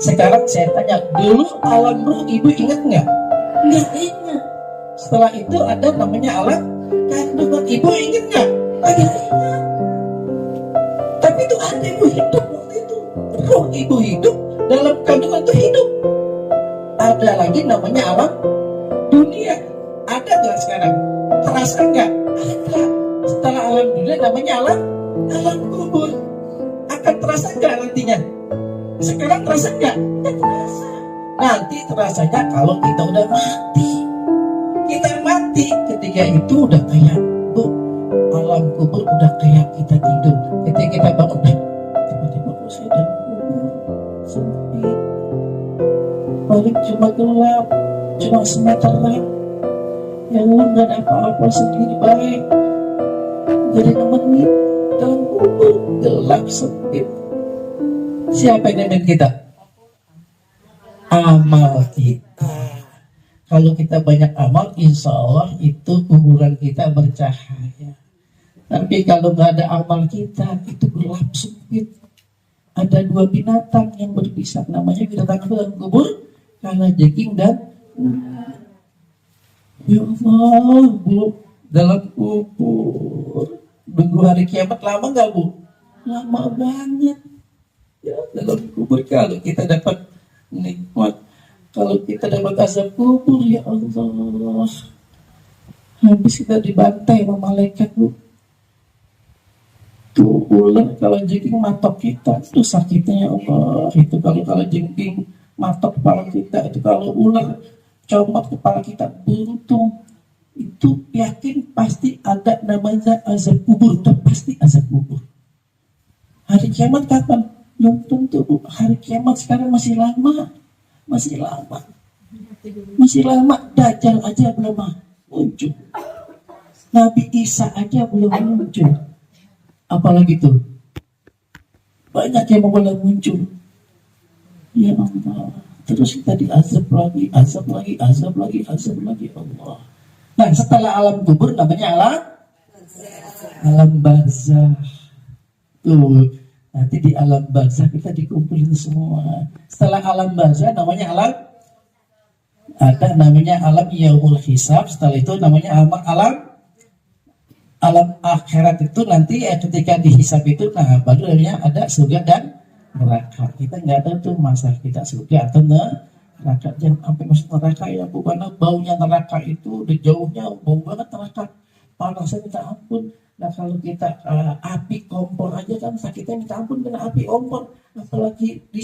Sekarang saya tanya, dulu alam ruh ibu ingat nggak? Nggak ingat. Setelah itu ada namanya alam kandungan, ibu ingat nggak? Nggak ingat. Tapi itu ada ibu hidup waktu itu, roh ibu hidup, dalam kandungan itu hidup. Ada lagi namanya alam dunia, ada nggak sekarang? Terasa nggak? Ada. Setelah alam dunia namanya alam kubur. Akan terasa nggak nantinya? Sekarang terasa nggak? Nggak terasa. Nanti terasanya kalau kita udah mati. Kita mati ketika itu udah kayak alam kubur, udah kayak kita tidur. Ketika kita bangun, tiba-tiba kok saya udah sempit. Paling cuma gelap, cuma semeteran. Ya Allah, nggak ada apa-apa, sendiri baik. Jadi nemenin dalam kubur gelap sempit. Siapa yang nemenin kita? Amal kita. Kalau kita banyak amal, insya Allah itu kuburan kita bercahaya. Tapi kalau nggak ada amal kita, itu gelap sempit. Ada dua binatang yang berbisa, namanya binatang dalam kubur, karena jengking dan ya Allah, Bu, dalam kubur. Nunggu hari kiamat lama nggak, Bu? Lama banget. Ya, dalam kubur kalau kita dapat nikmat, kalau kita dapat azab kubur, ya Allah, habis kita dibantai sama malaikat, Bu. Tuh ular kalau jengking matok kita, itu sakitnya ya Allah. Itu kalau jengking matok kepala kita, itu kalau ular comot kepala kita buntung, itu yakin pasti ada namanya azab kubur, dan pasti azab kubur. Hari kiamat kapan? Belum tentu, Bu. Hari kiamat sekarang masih lama. Masih lama. Dajjal aja belum muncul, Nabi Isa aja belum muncul, apalagi tuh banyak yang mulai muncul. Ya Allah, terus kita diazab lagi, azab lagi Allah. Nah, setelah alam kubur namanya alam barzah. Tuh, nanti di alam barzah kita dikumpulin semua. Setelah alam barzah namanya alam yaumul hisab. Setelah itu namanya alam akhirat. Itu nanti ketika dihisab itu, nah baru namanya ada surga dan neraka. Kita nggak ada tuh masa kita surga atau neraka. Jangan sampai masuk neraka ya, Bu, karena baunya neraka itu udah jauhnya bau banget neraka, panasnya minta ampun. Nah kalau kita api kompor aja kan sakitnya minta ampun, kena api kompor, apalagi di